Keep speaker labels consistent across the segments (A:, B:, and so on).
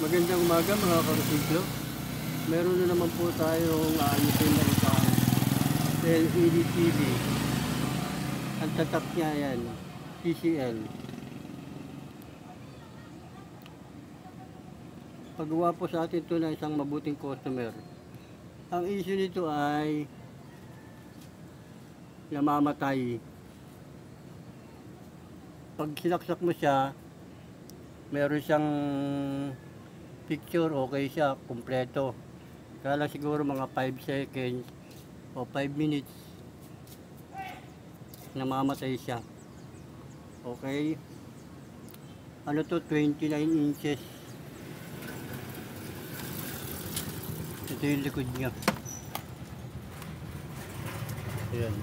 A: Magandang umaga mga karusiklo. Meron na naman po tayong ayusin na isang LED TV. Ang tatak niya yan, TCL. Pagawa po sa atin ito na isang mabuting customer. Ang issue nito ay namamatay. Pag sinaksak mo siya, meron siyang picture, okay siya, kumpleto. Kaya lang siguro mga 5 seconds o 5 minutes namamatay siya. Okay. Ano to, 29 inches. Ito yung likod niya. Ayan.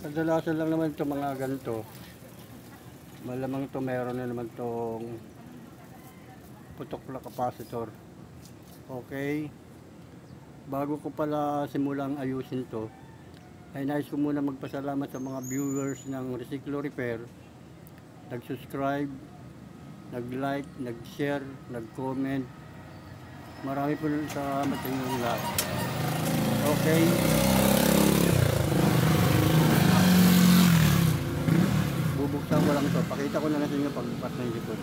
A: Kadalasan lang naman ito mga ganito. Malamang ito meron na naman itong putok na capacitor. Okay. Bago ko pala simulang ayusin to, ay nais ko muna magpasalamat sa mga viewers ng Resiklo Repair. Nag-subscribe, nag-like, nag-share, nag-comment. Marami po salamat sa inyong lahat. Okay. Bubuksan ko lang ito. Pakita ko na lang sa inyo pagbukas ng likod.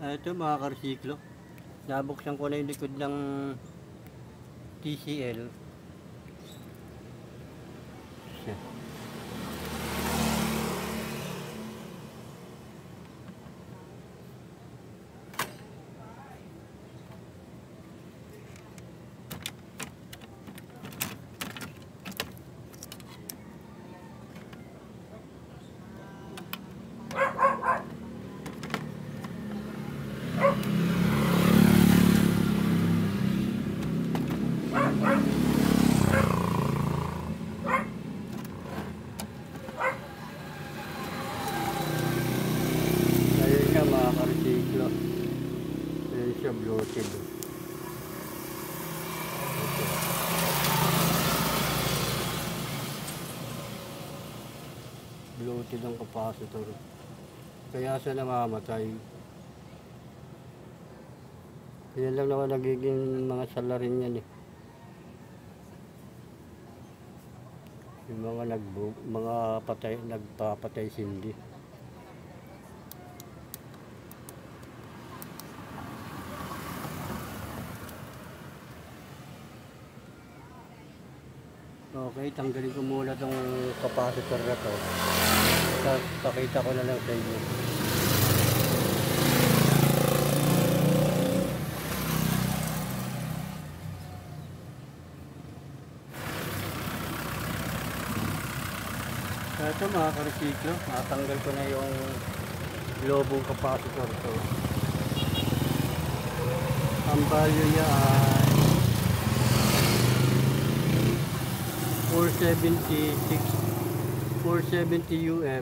A: Ito mga karsiklo. Nabuksan ko na yung likod ng TCL. Mga karsiklo, yun siya, bloated. Bloated ang capacitor, kaya siya namamatay. Yan lang naman nagiging mga salarin yan eh. Yung mga nagpapatay sindi. Okay, tanggalin ko muna itong capacitor na to. Pakita ko na lang sa inyo. Ito mga karesiklo, natanggal ko na yung globong capacitor to. Ang value niya ay 470 UF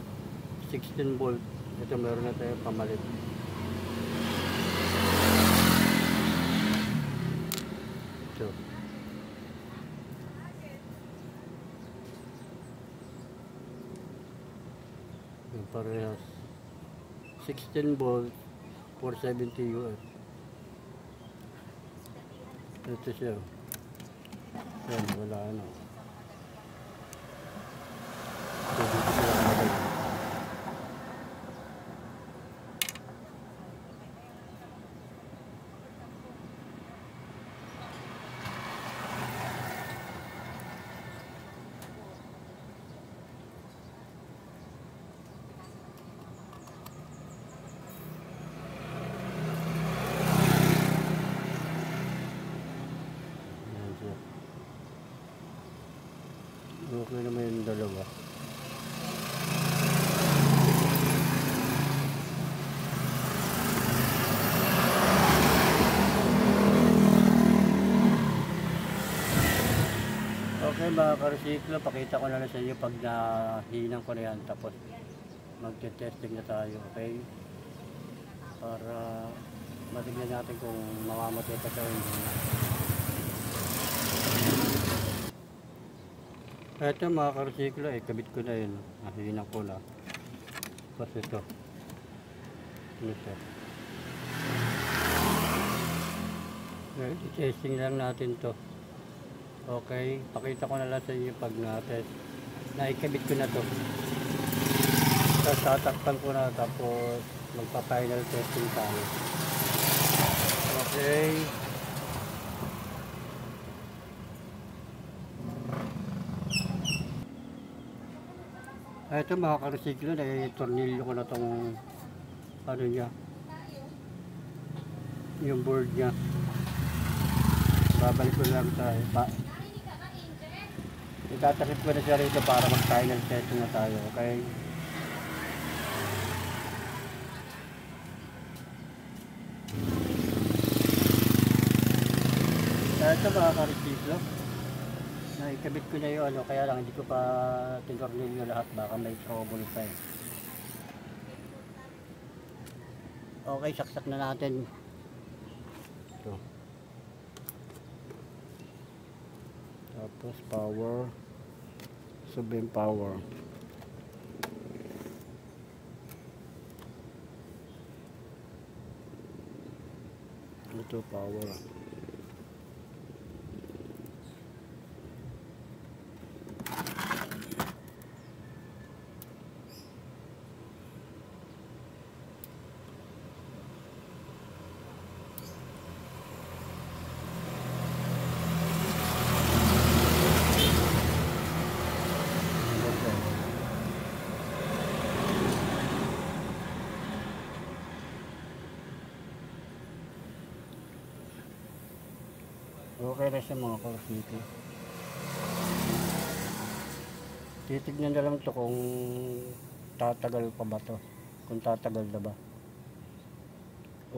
A: 16 volt. Ito meron na tayo pamalit. Ito. Yung parehas 16 volt 470 UF. Ito siya. Yan, wala ano. Okay naman yung dalawa. Okay mga ka-resiklo, pakita ko na lang sa inyo pag nahinan ko na yan. Tapos magte-testing na tayo, okay? Para matignan natin kung mamamatay pa siya o hindi na. Ito mga ka-resiklo, kabit ko na yun. Nahinan ko na. Tapos ito. Ito. I-testing lang natin to. Okay, pakita ko na lang sa inyo pag na-test. Naikabit ko na to. Tapos tatakpan ko na, tapos magpa-final testing tayo. Okay. Ito mga ka-resiklo, tornilyo ko na tong ano niya, yung board niya. Babalik ko lang tayo. Itatakip ko na siya rito para mag-final testing na tayo, okay? Ito mga ka-resiklo, naikabit ko na yung ano, kaya lang hindi ko pa tinornilyo lahat, baka may trouble pa eh. Okay, saksak na natin. Ito. Tapos power, subing power. Ito power. Okay na siya mga ka-resiklo. Titignan na lang to kung tatagal pa ba to. Kung tatagal na ba.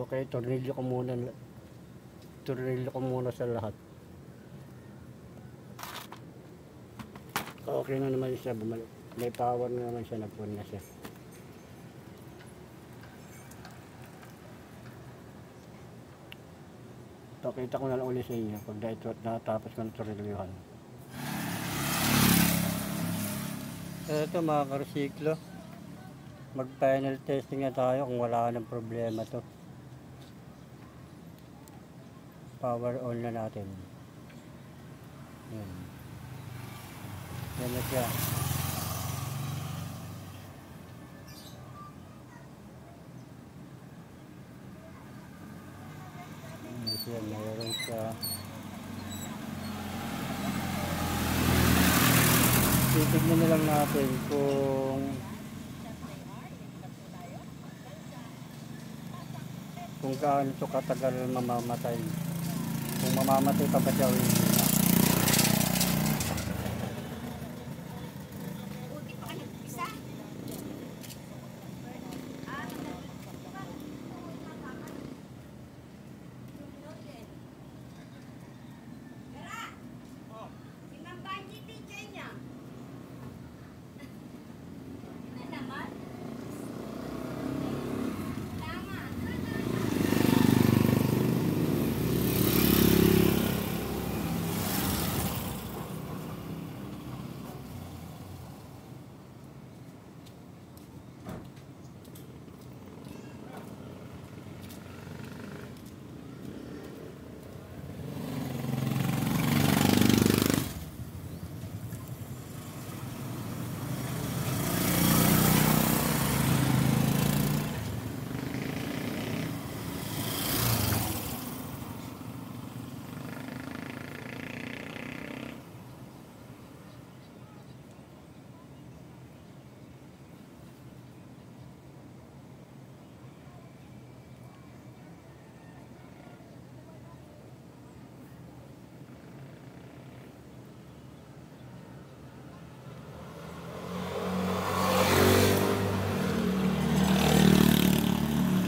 A: Okay, tornilyo ko muna sa lahat. Okay na naman siya, bumalik. May power na naman siya, nag-on na siya. Pakita ko na lang ulit sa inyo pag natapos ko ng tornilyohan. Ito mga ka-resiklo, mag final testing na tayo kung wala ng problema to. Power on na natin. Yan. Yan na siya. Yan, mayroon siya. Titignan na lang natin kung gaano ito katagal mamamatay. Kung mamamatay pa ba siya o hindi na.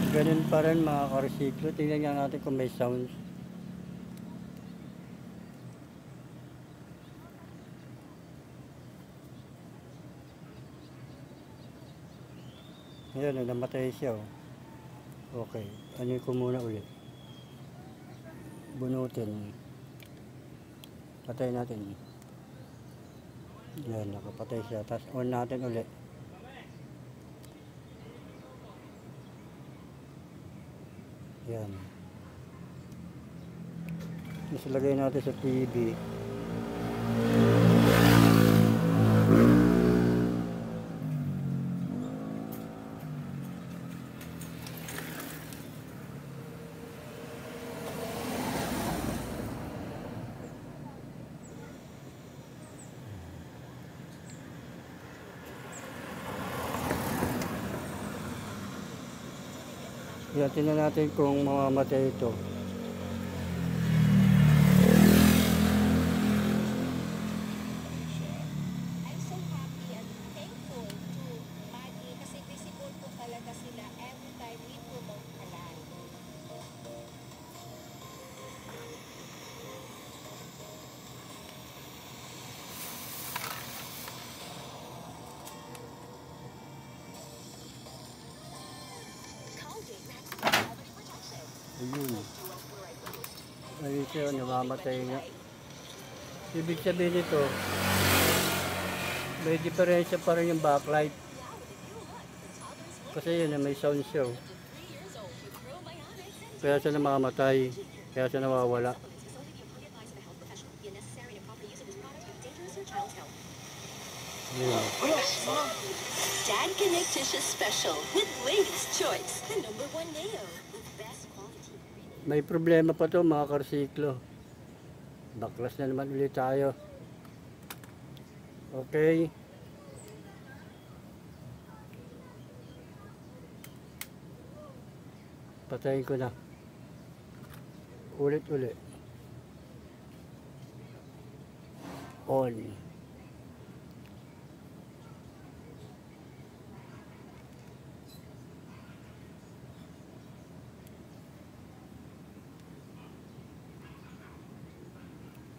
A: Ganun pa rin mga ka-resiklo. Tingnan nga natin kung may sounds. Ayan, namatay siya. Oh. Okay, ano ko muna ulit. Bunutin. Patay natin. Yan, nakapatay siya. Tapos on natin ulit. Yan. Mas lagay natin sa TV. Yan, tingnan natin kung mamamatay ito.
B: I'm so happy and thankful to Maggie kasi visible po talaga sila every time we promote halal.
A: Ayun. Ayun siya, namamatay nga. Ibig sabihin nito, may diferensya pa rin yung backlight. Kasi yun, may sound show. Kaya siya namamatay. Kaya siya nawawala. Ayun.
C: Dad Connectitious Special with Latest Choice, the #1 nail with best quality.
A: May problema pa to mga karsiklo. Baklas na naman ulit tayo. Okay. Patayin ko na. Ulit-ulit. On.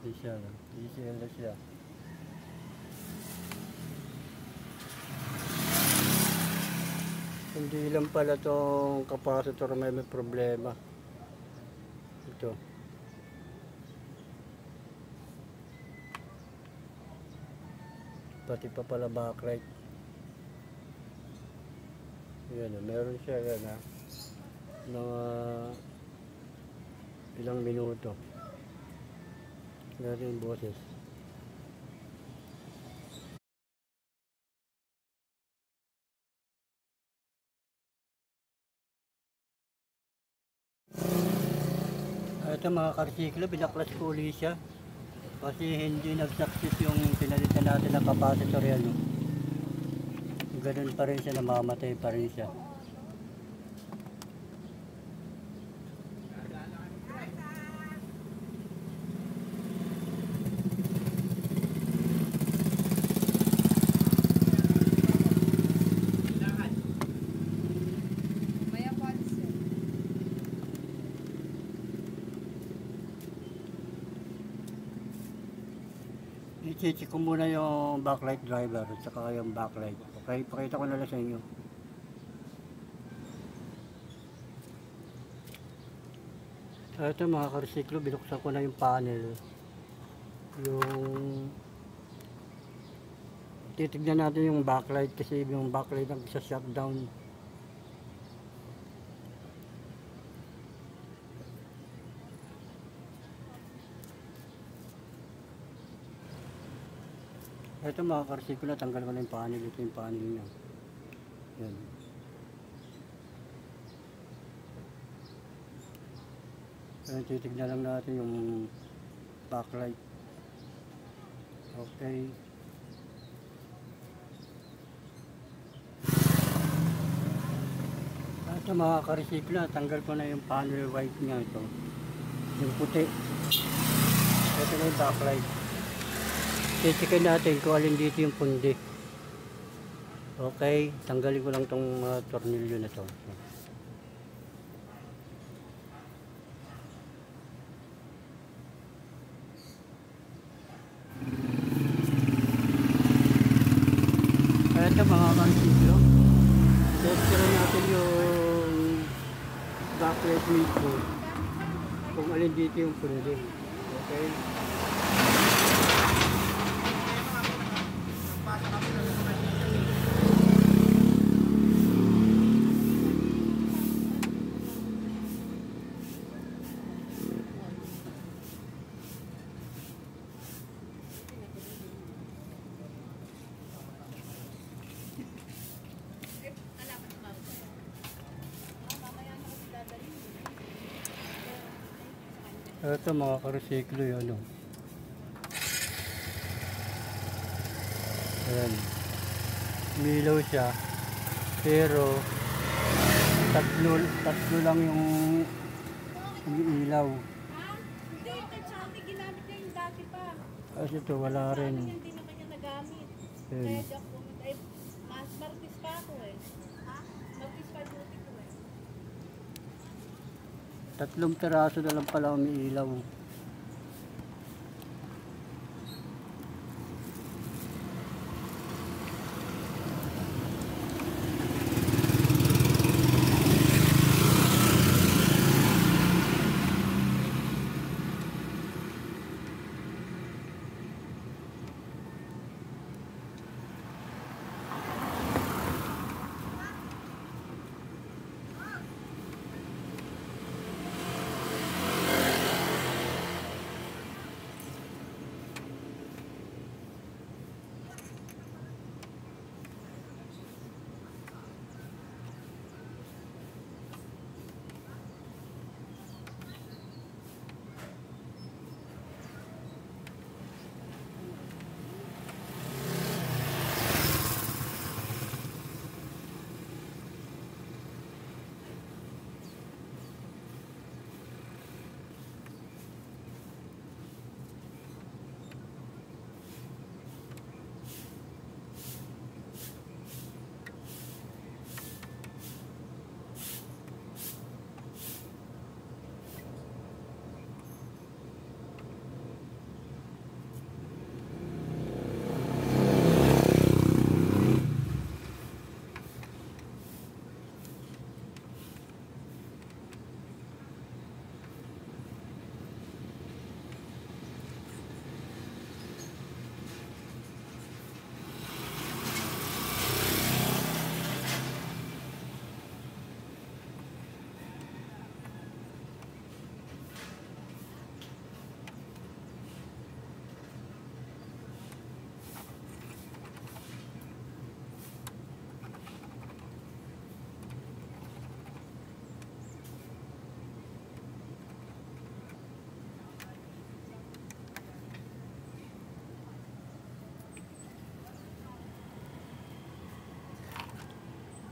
A: Hindi siya. Hindi siya. Hindi lang pala itong capacitor may problema. Ito. Pati pa pala backlight. Yan, meron siya yan ha. Mga ilang minuto. Meron yung boses. Ito mga karsiklo, binaklas ko ulit siya. Kasi hindi nag-success yung pinalitan natin ng capacitor yan. No? Ganun pa rin siya, namamatay pa rin siya. I-check ko muna yung backlight driver at saka yung backlight. Okay, pakita ko na lang sa inyo. Ito mga karsiklo, binuksan ko na yung panel. Yung titignan natin yung backlight kasi yung backlight ang isa shutdown. Ito mga karsiklo, tanggal ko na yung panel. Ito yung panel niya. Yan. Ayan, titignan lang natin yung backlight. Okay. Ito mga karsiklo, tanggal ko na yung panel white niya ito. Yung puti. Ito na yung backlight. Titikin natin kung alin dito yung pundi. Okay, tanggalin ko lang tong tornilyo na to. Ito mga karsiklo. Ito Testera natin yung backlight mismo. Kung alin dito yung pwede. Okay? Ito mga karesiklo yun. Ano. Ayan. Milaw siya. Pero tatlo lang yung umiilaw.
B: Hindi, tsaka ginamit niya yung dati pa.
A: Kasi ito wala rin.
B: Hindi naman niya nagamit.
A: Ayan.
B: Kaya di ako, ay, martis pa ako eh. Ha? Martis pa duty ko eh.
A: Tatlong piraso na lang pala umiilaw.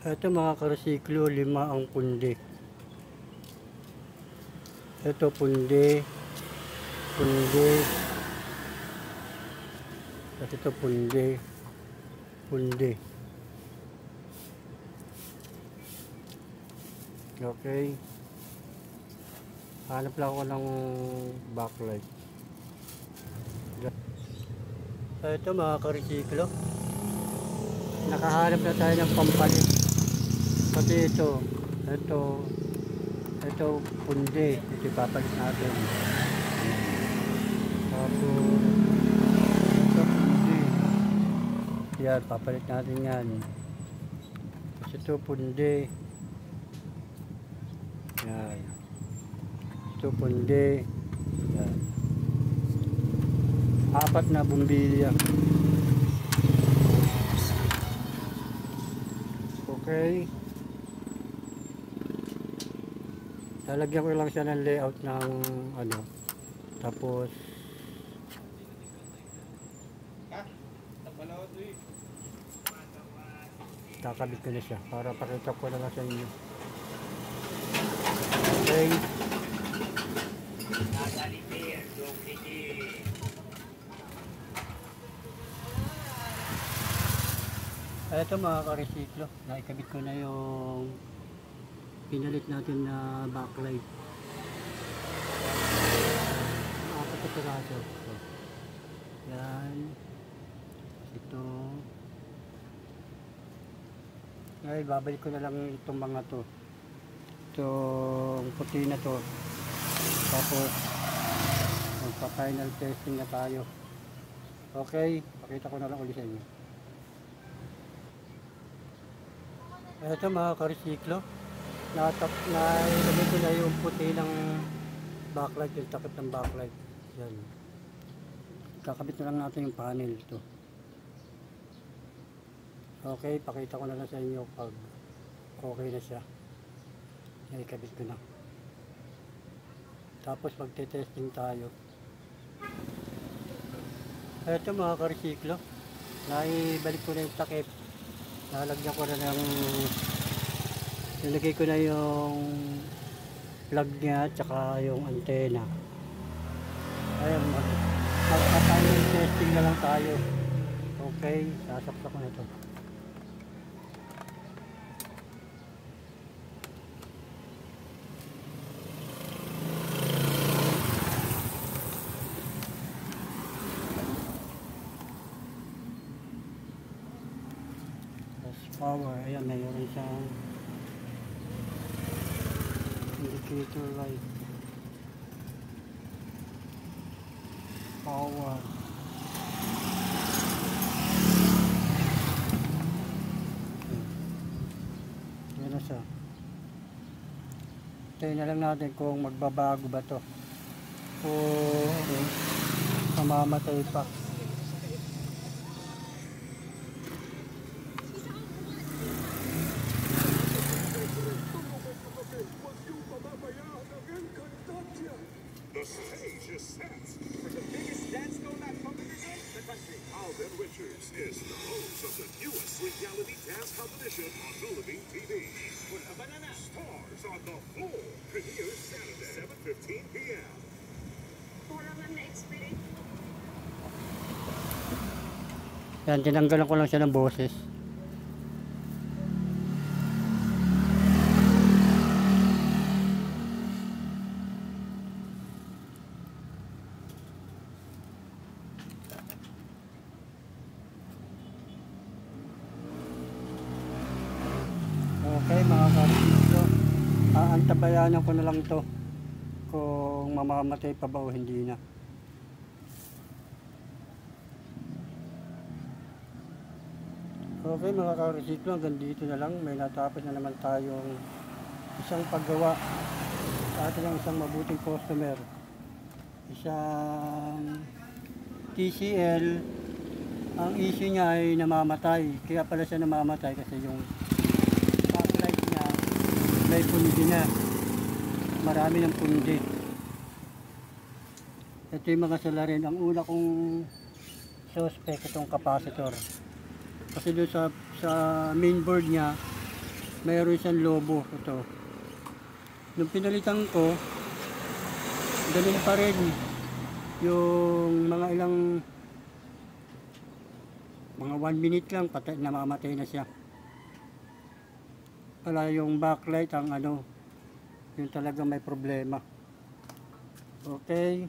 A: Ito mga karesiklo, 5 ang pundi. Ito pundi, pundi. At ito pundi, pundi. Okay. Hanap lang ako ng backlight. Ito mga karesiklo. Nakahanap na tayo ng pampalit. Pati ito pundi, ito ipapalit natin. Tapos ito pundi, yan, papalit natin yan. Tapos ito pundi, yan, ito pundi, yan. 4 na bumbilya. Okay. Lalagyan ko lang siya ng layout ng ano. Tapos kakabit ko na siya para pakita ko na lang sa inyo. Okay. Ito mga karesiklo, naikabit ko na yung pinalit natin na backlight. 4 na piraso. So, yan. Ito. Ay, babalik ko na lang itong mga to. Itong puti na to. Tapos, magpa-final testing na tayo. Okay, pakita ko na lang ulit sa inyo. Ito mga ka-resiklo. Nailagay ko na yung puti ng backlight, yung takip ng backlight. Yan. Kakabit na lang natin yung panel ito. Okay, pakita ko na lang sa inyo pag okay na siya. Naikabit ko na. Tapos magte-testing tayo. Ito mga ka-resiklo. Naibalik ko na yung takip. Nalagyan ko na ng nilagay ko na yung plug niya at saka yung antena. Ayan, mag-final testing na lang tayo. Okay, sasaksak ko na ito. Power, ayan, mayroon siyang indicator light. Power. Yan na siya. Tayo na lang natin kung magbabago ba to o mamamatay pa.
D: The stage is set for the biggest dance go-back competition in the country. Alvin Richards is the host of the newest reality dance competition on Philippine TV. Stars on the Floor premieres Saturday, 7:15 p.m.
A: Yan, tinanggalan ko lang siya ng boses. Okay mga ka-resiklo, aantabayanan ko na lang to kung mamamatay pa ba o hindi na. Okay mga ka-resiklo, hanggang dito na lang. May natapos na naman tayong isang paggawa sa atin ng isang mabuting customer. Isang TCL. Ang issue niya ay namamatay. Kaya pala siya namamatay kasi yung backlight niya may pundi na. Marami ng pundi. Ito yung mga salarin. Ang una kong suspect itong capacitor. Kasi doon sa main board niya mayroon siyang lobo. Ito. Nung pinalitan ko, ganun pa rin yung mga ilang mga 1 minute lang namamatay na siya. Wala yung backlight ang ano, yung talaga may problema. Okay.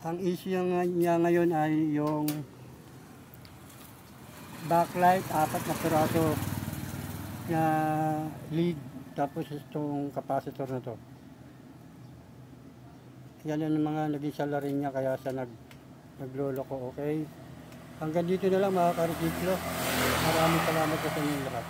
A: Ang issue niya ngayon ay yung backlight, 4 na piraso na lead, tapos itong capacitor na to. Yan ang mga naging salarin niya kaya siya nagloloko. Okay, hanggang dito na lang mga ka-resiklo. Maraming salamat sa inyong lahat.